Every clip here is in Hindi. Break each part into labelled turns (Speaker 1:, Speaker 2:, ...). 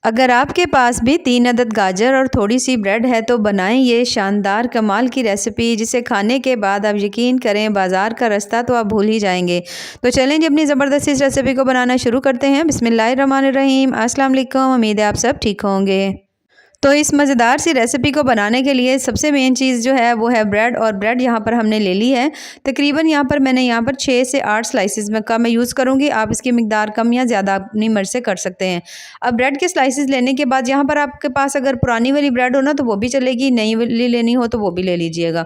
Speaker 1: अगर आपके पास भी 3 अदद गाजर और थोड़ी सी ब्रेड है तो बनाएं ये शानदार कमाल की रेसिपी, जिसे खाने के बाद आप यकीन करें बाज़ार का रास्ता तो आप भूल ही जाएंगे। तो चलें जी, अपनी ज़बरदस्त इस रेसिपी को बनाना शुरू करते हैं। बिस्मिल्लाहिर्रहमानिर्रहीम। अस्सलाम वालेकुम। उम्मीद है आप सब ठीक होंगे। तो इस मज़ेदार सी रेसिपी को बनाने के लिए सबसे मेन चीज़ जो है वो है ब्रेड। और ब्रेड यहाँ पर हमने ले ली है। तकरीबन मैंने यहाँ पर 6 से 8 स्लाइसेस में का मैं यूज़ करूँगी। आप इसकी मिकदार कम या ज़्यादा अपनी मर्ज़ी से कर सकते हैं। अब ब्रेड के स्लाइसेस लेने के बाद यहाँ पर आपके पास अगर पुरानी वाली ब्रेड हो ना तो वो भी चलेगी, नई वाली लेनी हो तो वो भी ले लीजिएगा।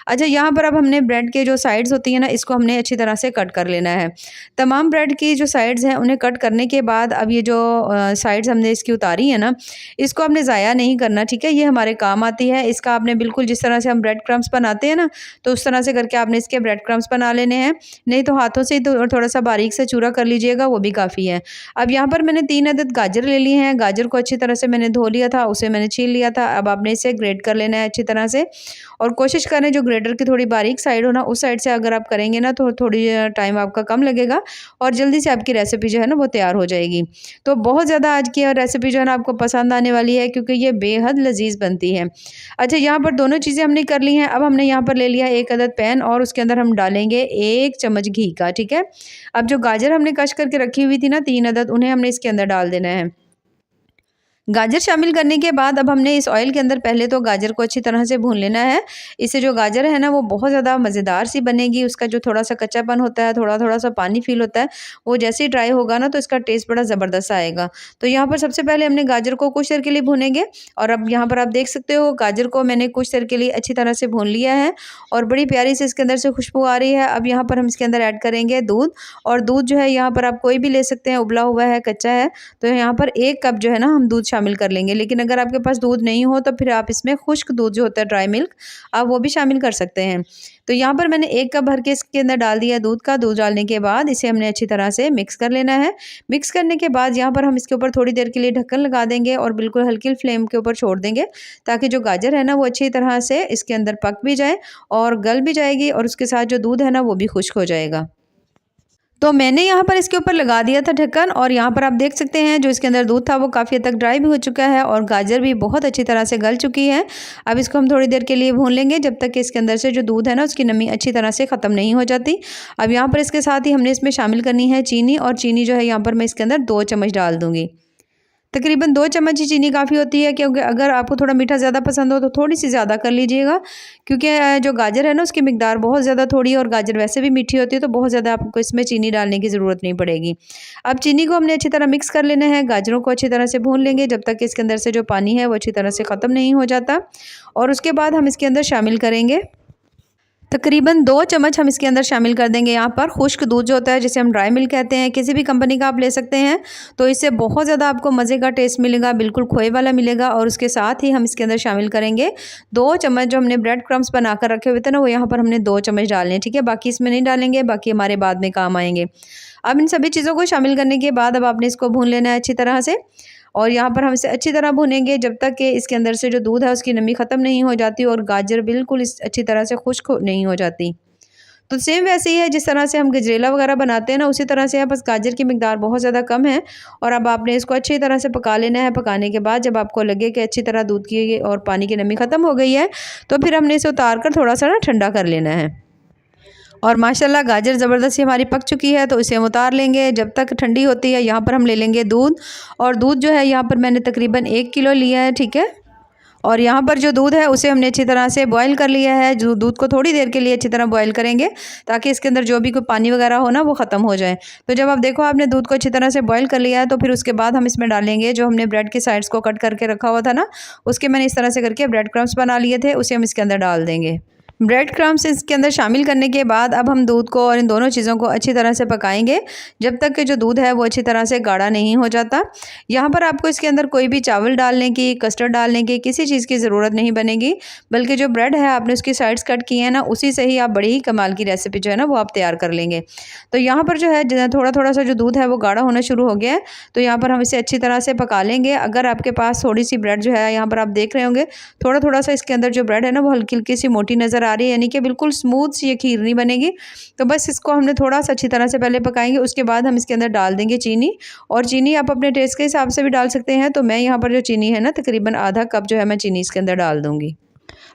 Speaker 1: अच्छा, यहाँ पर अब हमने ब्रेड के जो साइड्स होती हैं ना, इसको हमने अच्छी तरह से कट कर लेना है। तमाम ब्रेड की जो साइड्स हैं उन्हें कट करने के बाद अब ये जो साइड्स हमने इसकी उतारी है ना, इसको हमने ज़ाया नहीं करना, ठीक है। ये हमारे काम आती है। इसका आपने बिल्कुल जिस तरह से हम ब्रेड क्रम्स बनाते हैं ना, तो उस तरह से करके आपने इसके ब्रेड क्रम्स बना लेने हैं। नहीं तो हाथों से ही तो थोड़ा सा बारीक से चूरा कर लीजिएगा, वो भी काफ़ी है। अब यहाँ पर मैंने 3 अदद गाजर ले लिए हैं। गाजर को अच्छी तरह से मैंने धो लिया था, उसे मैंने छील लिया था। अब आपने इसे ग्रेट कर लेना है अच्छी तरह से। और कोशिश करें जो ग्रेटर की थोड़ी बारीक साइड हो ना, उस साइड से अगर आप करेंगे ना तो थोड़ी टाइम आपका कम लगेगा और जल्दी से आपकी रेसिपी जो है ना वो तैयार हो जाएगी। तो बहुत ज़्यादा आज की रेसिपी जो है ना आपको पसंद आने वाली है, क्योंकि ये बेहद लजीज बनती है। अच्छा, यहाँ पर दोनों चीज़ें हमने कर ली हैं। अब हमने यहाँ पर ले लिया 1 अदद पैन और उसके अंदर हम डालेंगे 1 चम्मच घी का, ठीक है। अब जो गाजर हमने कश करके रखी हुई थी ना 3 अदद, उन्हें हमने इसके अंदर डाल देना है। गाजर शामिल करने के बाद अब हमने इस ऑयल के अंदर पहले तो गाजर को अच्छी तरह से भून लेना है। इससे जो गाजर है ना वो बहुत ज़्यादा मज़ेदार सी बनेगी। उसका जो थोड़ा सा कच्चापन होता है, थोड़ा थोड़ा सा पानी फील होता है, वो जैसे ही ड्राई होगा ना तो इसका टेस्ट बड़ा ज़बरदस्त आएगा। तो यहाँ पर सबसे पहले हमने गाजर को कुछ देर के लिए भूनेंगे। और अब यहाँ पर आप देख सकते हो गाजर को मैंने कुछ देर के लिए अच्छी तरह से भून लिया है और बड़ी प्यारी से इसके अंदर से खुशबू आ रही है। अब यहाँ पर हम इसके अंदर ऐड करेंगे दूध। और दूध जो है यहाँ पर आप कोई भी ले सकते हैं, उबला हुआ है, कच्चा है। तो यहाँ पर 1 कप जो है ना हम दूध शामिल कर लेंगे। लेकिन अगर आपके पास दूध नहीं हो तो फिर आप इसमें खुश्क दूध जो होता है, ड्राई मिल्क, आप वो भी शामिल कर सकते हैं। तो यहाँ पर मैंने 1 कप भर के इसके अंदर डाल दिया दूध का। दूध डालने के बाद इसे हमने अच्छी तरह से मिक्स कर लेना है। मिक्स करने के बाद यहाँ पर हम इसके ऊपर थोड़ी देर के लिए ढक्कन लगा देंगे और बिल्कुल हल्की फ्लेम के ऊपर छोड़ देंगे, ताकि जो गाजर है ना वो अच्छी तरह से इसके अंदर पक भी जाए और गल भी जाएगी और उसके साथ जो दूध है ना वो भी खुश्क हो जाएगा। तो मैंने यहाँ पर इसके ऊपर लगा दिया था ढक्कन और यहाँ पर आप देख सकते हैं जो इसके अंदर दूध था वो काफ़ी हद तक ड्राई भी हो चुका है और गाजर भी बहुत अच्छी तरह से गल चुकी है। अब इसको हम थोड़ी देर के लिए भून लेंगे जब तक कि इसके अंदर से जो दूध है ना उसकी नमी अच्छी तरह से ख़त्म नहीं हो जाती। अब यहाँ पर इसके साथ ही हमने इसमें शामिल करनी है चीनी। और चीनी जो है यहाँ पर मैं इसके अंदर 2 चम्मच डाल दूँगी। तकरीबन 2 चम्मच ही चीनी काफ़ी होती है, क्योंकि अगर आपको थोड़ा मीठा ज़्यादा पसंद हो तो थोड़ी सी ज़्यादा कर लीजिएगा, क्योंकि जो गाजर है ना उसकी मिकदार बहुत ज़्यादा थोड़ी है और गाजर वैसे भी मीठी होती है, तो बहुत ज़्यादा आपको इसमें चीनी डालने की ज़रूरत नहीं पड़ेगी। अब चीनी को हमने अच्छी तरह मिक्स कर लेना है। गाजरों को अच्छी तरह से भून लेंगे जब तक कि इसके अंदर से जो पानी है वो अच्छी तरह से ख़त्म नहीं हो जाता। और उसके बाद हम इसके अंदर शामिल करेंगे तकरीबन 2 चम्मच हम इसके अंदर शामिल कर देंगे यहाँ पर खुश्क दूध जो होता है, जिसे हम ड्राई मिल्क कहते हैं। किसी भी कंपनी का आप ले सकते हैं, तो इससे बहुत ज़्यादा आपको मज़े का टेस्ट मिलेगा, बिल्कुल खोए वाला मिलेगा। और उसके साथ ही हम इसके अंदर शामिल करेंगे 2 चम्मच जो हमने ब्रेड क्रम्स बनाकर रखे हुए थे ना, वो यहाँ पर हमने 2 चम्मच डालने, ठीक है। बाकी इसमें नहीं डालेंगे, बाकी हमारे बाद में काम आएंगे। अब इन सभी चीज़ों को शामिल करने के बाद अब आपने इसको भून लेना है अच्छी तरह से। और यहाँ पर हम इसे अच्छी तरह भूनेंगे जब तक कि इसके अंदर से जो दूध है उसकी नमी ख़त्म नहीं हो जाती और गाजर बिल्कुल इस अच्छी तरह से खुश्क नहीं हो जाती। तो सेम वैसे ही है जिस तरह से हम गजरेला वगैरह बनाते हैं ना, उसी तरह से है, बस गाजर की मिकदार बहुत ज़्यादा कम है। और अब आपने इसको अच्छी तरह से पका लेना है। पकाने के बाद जब आपको लगे कि अच्छी तरह दूध की और पानी की नमी ख़त्म हो गई है, तो फिर हमने इसे उतार कर थोड़ा सा ना ठंडा कर लेना है। और माशाल्लाह गाजर ज़बरदस्ती हमारी पक चुकी है, तो इसे हम उतार लेंगे जब तक ठंडी होती है। यहाँ पर हम ले लेंगे दूध। और दूध जो है यहाँ पर मैंने तकरीबन 1 किलो लिया है, ठीक है। और यहाँ पर जो दूध है उसे हमने अच्छी तरह से बॉईल कर लिया है। जो दूध को थोड़ी देर के लिए अच्छी तरह बॉईल करेंगे, ताकि इसके अंदर जो भी कोई पानी वगैरह हो ना वो ख़त्म हो जाए। तो जब आप देखो आपने दूध को अच्छी तरह से बॉईल कर लिया है, तो फिर उसके बाद हम इसमें डालेंगे जो हमने ब्रेड की साइड्स को कट करके रखा हुआ था ना, उसके मैंने इस तरह से करके ब्रेड क्रम्स बना लिए थे, उसे हम इसके अंदर डाल देंगे। ब्रेड क्रम्स इसके अंदर शामिल करने के बाद अब हम दूध को और इन दोनों चीज़ों को अच्छी तरह से पकाएंगे जब तक कि जो दूध है वो अच्छी तरह से गाढ़ा नहीं हो जाता। यहाँ पर आपको इसके अंदर कोई भी चावल डालने की, कस्टर्ड डालने की, किसी चीज़ की ज़रूरत नहीं बनेगी, बल्कि जो ब्रेड है आपने उसकी साइड्स कट की है ना, उसी से ही आप बड़ी ही कमाल की रेसिपी जो है ना वो आप तैयार कर लेंगे। तो यहाँ पर जो है थोड़ा थोड़ा सा जो दूध है वो गाढ़ा होना शुरू हो गया है, तो यहाँ पर हम इसे अच्छी तरह से पका लेंगे। अगर आपके पास थोड़ी सी ब्रेड जो है यहाँ पर आप देख रहे होंगे, थोड़ा थोड़ा सा इसके अंदर जो ब्रेड है ना वो हल्की हल्की सी मोटी नज़र आ आ रही है, यानी कि बिल्कुल स्मूथ सी ये खीर नहीं बनेगी। तो बस इसको हमने थोड़ा-सा अच्छी तरह से पहले पकाएँगे, उसके बाद हम इसके अंदर डाल देंगे चीनी। और चीनी आप अपने टेस्ट के हिसाब से भी डाल सकते हैं। तो मैं यहाँ पर जो चीनी है ना, तकरीबन आधा कप जो है मैं चीनी इसके अंदर डाल दूँगी।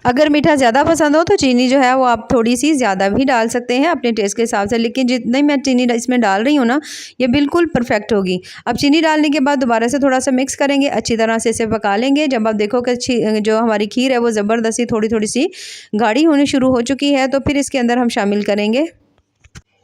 Speaker 1: अगर मीठा ज़्यादा पसंद हो तो चीनी जो है वो आप थोड़ी-सी ज़्यादा भी डाल सकते हैं अपने टेस्ट के हिसाब से, लेकिन जितनी मैं चीनी इसमें डाल रही हूँ ना, ये बिल्कुल परफेक्ट होगी। अब चीनी डालने के बाद दोबारा से थोड़ा-सा मिक्स करेंगे, अच्छी तरह से इसे पका लेंगे। जब आप देखो कि जो हमारी खीर है वो ज़बरदस्ती थोड़ी-थोड़ी सी गाढ़ी होनी शुरू हो चुकी है, तो फिर इसके अंदर हम शामिल करेंगे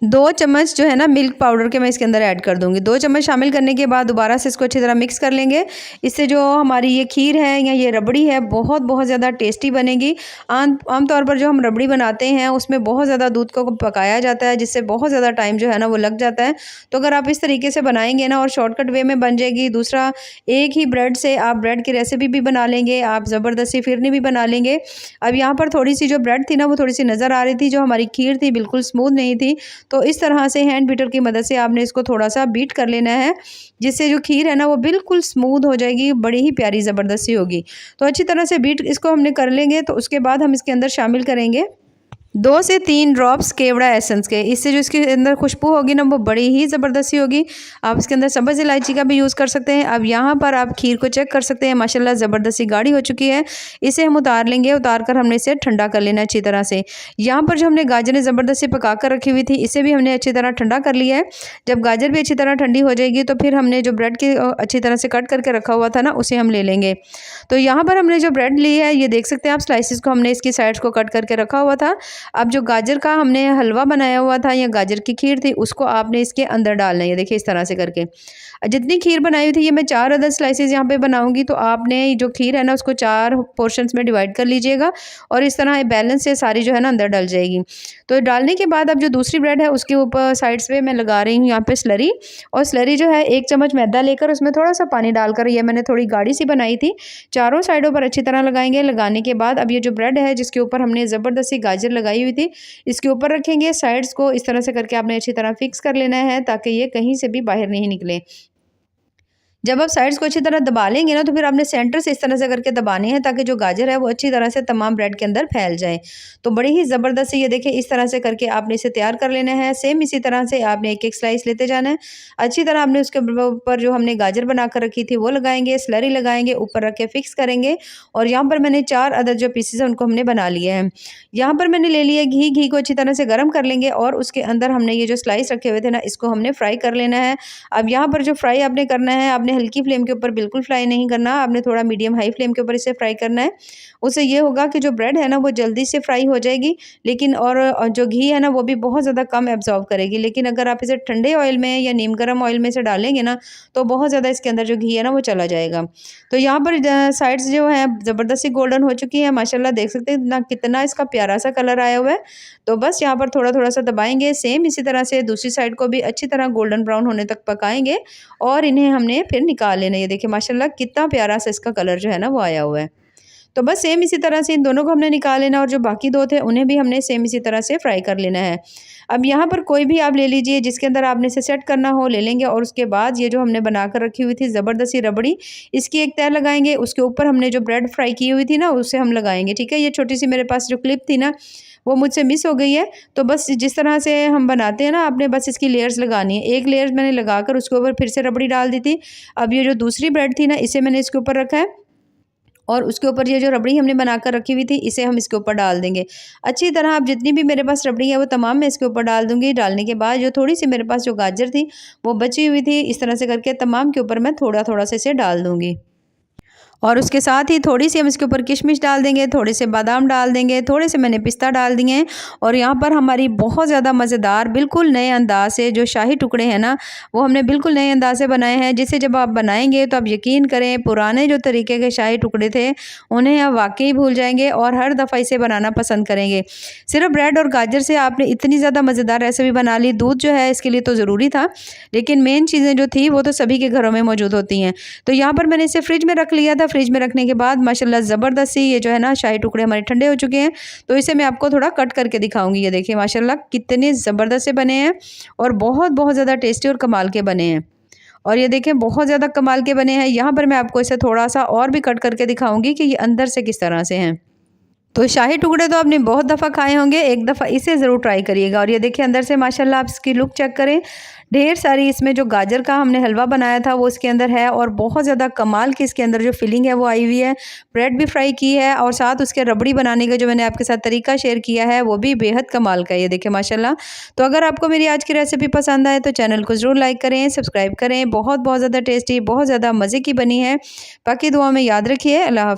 Speaker 1: 2 चम्मच जो है ना मिल्क पाउडर के मैं इसके अंदर ऐड कर दूँगी। 2 चम्मच शामिल करने के बाद दोबारा से इसको अच्छी तरह मिक्स कर लेंगे। इससे जो हमारी ये खीर है या ये रबड़ी है बहुत ज़्यादा टेस्टी बनेगी। आम तौर पर जो हम रबड़ी बनाते हैं उसमें बहुत ज़्यादा दूध को पकाया जाता है, जिससे बहुत ज़्यादा टाइम जो है ना वो लग जाता है। तो अगर आप इस तरीके से बनाएँगे ना और शॉर्टकट वे में बन जाएगी। दूसरा, एक ही ब्रेड से आप ब्रेड की रेसिपी भी बना लेंगे, आप ज़बरदस्ती फिरनी भी बना लेंगे। अब यहाँ पर थोड़ी-सी जो ब्रेड थी ना वो थोड़ी-सी नज़र आ रही थी, जो हमारी खीर थी बिल्कुल स्मूथ नहीं थी। तो इस तरह से हैंड बीटर की मदद से आपने इसको थोड़ा-सा बीट कर लेना है, जिससे जो खीर है ना वो बिल्कुल स्मूथ हो जाएगी, बड़ी ही प्यारी ज़बरदस्ती होगी। तो अच्छी तरह से बीट इसको हमने कर लेंगे, तो उसके बाद हम इसके अंदर शामिल करेंगे 2 से 3 ड्रॉप्स केवड़ा एसेंस के। इससे जो इसके अंदर खुशबू होगी ना वो बड़ी ही ज़बरदस्ती होगी। आप इसके अंदर सब्ज़ इलायची का भी यूज़ कर सकते हैं। अब यहाँ पर आप खीर को चेक कर सकते हैं, माशाल्लाह ज़बरदस्ती गाढ़ी हो चुकी है। इसे हम उतार लेंगे, उतार कर हमने इसे ठंडा कर लेना अच्छी तरह से। यहाँ पर जो हमने गाजरें ज़बरदस्ती पका कर रखी हुई थी, इसे भी हमने अच्छी तरह ठंडा कर लिया है। जब गाजर भी अच्छी तरह ठंडी हो जाएगी तो फिर हमने जो ब्रेड की अच्छी तरह से कट करके रखा हुआ था ना, उसे हम ले लेंगे। तो यहाँ पर हमने जो ब्रेड ली है, ये देख सकते हैं आप, स्लाइसेस को हमने इसकी साइड्स को कट करके रखा हुआ था। अब जो गाजर का हमने हलवा बनाया हुआ था या गाजर की खीर थी, उसको आपने इसके अंदर डालना है। ये देखिए इस तरह से करके। जितनी खीर बनाई हुई थी, ये मैं 4 अदद स्लाइसेस यहाँ पे बनाऊंगी, तो आपने जो खीर है ना उसको 4 पोर्शंस में डिवाइड कर लीजिएगा और इस तरह बैलेंस से सारी जो है ना अंदर डल जाएगी। तो डालने के बाद अब जो दूसरी ब्रेड है उसके ऊपर साइड्स पे मैं लगा रही हूँ यहाँ पे स्लरी। और स्लरी जो है 1 चम्मच मैदा लेकर उसमें थोड़ा सा पानी डालकर, ये मैंने थोड़ी गाढ़ी सी बनाई थी, चारों साइडों पर अच्छी तरह लगाएंगे। लगाने के बाद अब ये जो ब्रेड है जिसके ऊपर हमने ज़बरदस्ती गाजर लगाई हुई थी, इसके ऊपर रखेंगे। साइड्स को इस तरह से करके आपने अच्छी तरह फिक्स कर लेना है ताकि ये कहीं से भी बाहर नहीं निकले। जब आप साइड्स को अच्छी तरह दबा लेंगे ना, तो फिर आपने सेंटर से इस तरह से करके दबाने हैं ताकि जो गाजर है वो अच्छी तरह से तमाम ब्रेड के अंदर फैल जाए। तो बड़ी ही ज़बरदस्त से ये देखिए इस तरह से करके आपने इसे तैयार कर लेना है। सेम इसी तरह से आपने एक-एक स्लाइस लेते जाना है। अच्छी तरह आपने उसके ऊपर जो हमने गाजर बना कर रखी थी वो लगाएँगे, स्लरी लगाएँगे, ऊपर रख के फिक्स करेंगे। और यहाँ पर मैंने 4 अदद जो पीसेस हैं उनको हमने बना लिया है। यहाँ पर मैंने ले लिया घी। घी को अच्छी तरह से गर्म कर लेंगे और उसके अंदर हमने ये जो स्लाइस रखे हुए थे ना, इसको हमने फ्राई कर लेना है। अब यहाँ पर जो फ्राई आपने करना है, आपने हल्की फ्लेम के ऊपर बिल्कुल फ्राई नहीं करना, आपने थोड़ा मीडियम हाई फ्लेम के ऊपर इसे फ्राई करना है। उससे ये होगा कि जो ब्रेड है ना वो जल्दी से फ्राई हो जाएगी, लेकिन और जो घी है ना वो भी बहुत ज़्यादा कम एब्जॉर्ब करेगी। लेकिन अगर आप इसे ठंडे ऑयल में या नीम गर्म ऑयल में से डालेंगे ना, तो बहुत ज़्यादा इसके अंदर जो घी है ना वो चला जाएगा। तो यहाँ पर साइड्स जो है ज़बरदस्ती गोल्डन हो चुकी है, माशाल्लाह देख सकते हैं ना कितना इसका प्यारा सा कलर आया हुआ है। तो बस यहाँ पर थोड़ा-थोड़ा सा दबाएँगे। सेम इसी तरह से दूसरी साइड को भी अच्छी तरह गोल्डन ब्राउन होने तक पकाएँगे और इन्हें हमने फिर निकाल लेना है। ये देखिए माशाल्लाह कितना प्यारा सा इसका कलर जो है ना वो आया हुआ है। तो बस सेम इसी तरह से इन दोनों को हमने निकाल लेना और जो बाकी 2 थे उन्हें भी हमने सेम इसी तरह से फ्राई कर लेना है। अब यहाँ पर कोई भी आप ले लीजिए जिसके अंदर आपने इसे सेट करना हो, ले लेंगे। और उसके बाद ये जो हमने बनाकर रखी हुई थी ज़बरदस्ती रबड़ी, इसकी एक तह लगाएँगे। उसके ऊपर हमने जो ब्रेड फ्राई की हुई थी ना उसे हम लगाएँगे, ठीक है। ये छोटी सी मेरे पास जो क्लिप थी ना वो मुझसे मिस हो गई है। तो बस जिस तरह से हम बनाते हैं ना, आपने बस इसकी लेयर्स लगानी है। एक लेयर मैंने लगाकर उसके ऊपर फिर से रबड़ी डाल दी थी। अब ये जो दूसरी ब्रेड थी ना, इसे मैंने इसके ऊपर रखा है और उसके ऊपर ये जो रबड़ी हमने बनाकर रखी हुई थी इसे हम इसके ऊपर डाल देंगे। अच्छी तरह आप जितनी भी मेरे पास रबड़ी है वो तमाम मैं इसके ऊपर डाल दूँगी। डालने के बाद जो थोड़ी सी मेरे पास जो गाजर थी वो बची हुई थी, इस तरह से करके तमाम के ऊपर मैं थोड़ा-थोड़ा सा इसे डाल दूँगी। और उसके साथ ही थोड़ी-सी हम इसके ऊपर किशमिश डाल देंगे, थोड़े से बादाम डाल देंगे, थोड़े से मैंने पिस्ता डाल दिए हैं। और यहाँ पर हमारी बहुत ज़्यादा मज़ेदार बिल्कुल नए अंदाज़ से जो शाही टुकड़े हैं ना, वो हमने बिल्कुल नए अंदाज़ से बनाए हैं, जिसे जब आप बनाएँगे तो आप यकीन करें पुराने जो तरीके के शाही टुकड़े थे, उन्हें आप वाक़ई भूल जाएँगे और हर दफ़ा इसे बनाना पसंद करेंगे। सिर्फ़ ब्रेड और गाजर से आपने इतनी ज़्यादा मज़ेदार रेसिपी बना ली। दूध जो है इसके लिए तो ज़रूरी था, लेकिन मेन चीज़ें जो थी वो तो सभी के घरों में मौजूद होती हैं। तो यहाँ पर मैंने इसे फ्रिज में रख लिया था। फ्रिज में रखने के बाद माशाल्लाह ज़बरदस्ती ये जो है ना शाही टुकड़े हमारे ठंडे हो चुके हैं। तो इसे मैं आपको थोड़ा कट करके दिखाऊंगी। ये देखिए माशाल्लाह कितने ज़बरदस्त से बने हैं और बहुत ज़्यादा टेस्टी और कमाल के बने हैं। और ये देखें बहुत ज़्यादा कमाल के बने हैं। यहाँ पर मैं आपको इसे थोड़ा सा और भी कट करके दिखाऊंगी कि ये अंदर से किस तरह से हैं। तो शाही टुकड़े तो आपने बहुत दफ़ा खाए होंगे, एक दफ़ा इसे ज़रूर ट्राई करिएगा। और ये देखिए अंदर से माशाल्लाह आप इसकी लुक चेक करें, ढेर सारी इसमें जो गाजर का हमने हलवा बनाया था वो इसके अंदर है और बहुत ज़्यादा कमाल की इसके अंदर जो फिलिंग है वो आई हुई है। ब्रेड भी फ्राई की है और साथ उसके रबड़ी बनाने का जो मैंने आपके साथ तरीका शेयर किया है वो भी बेहद कमाल का है। ये देखिए माशाल्लाह। तो अगर आपको मेरी आज की रेसिपी पसंद आए तो चैनल को ज़रूर लाइक करें, सब्सक्राइब करें। बहुत बहुत ज़्यादा टेस्टी, बहुत ज़्यादा मज़े की बनी है। बाकी दुआ में याद रखिए। अल्लाह हाफ़िज़।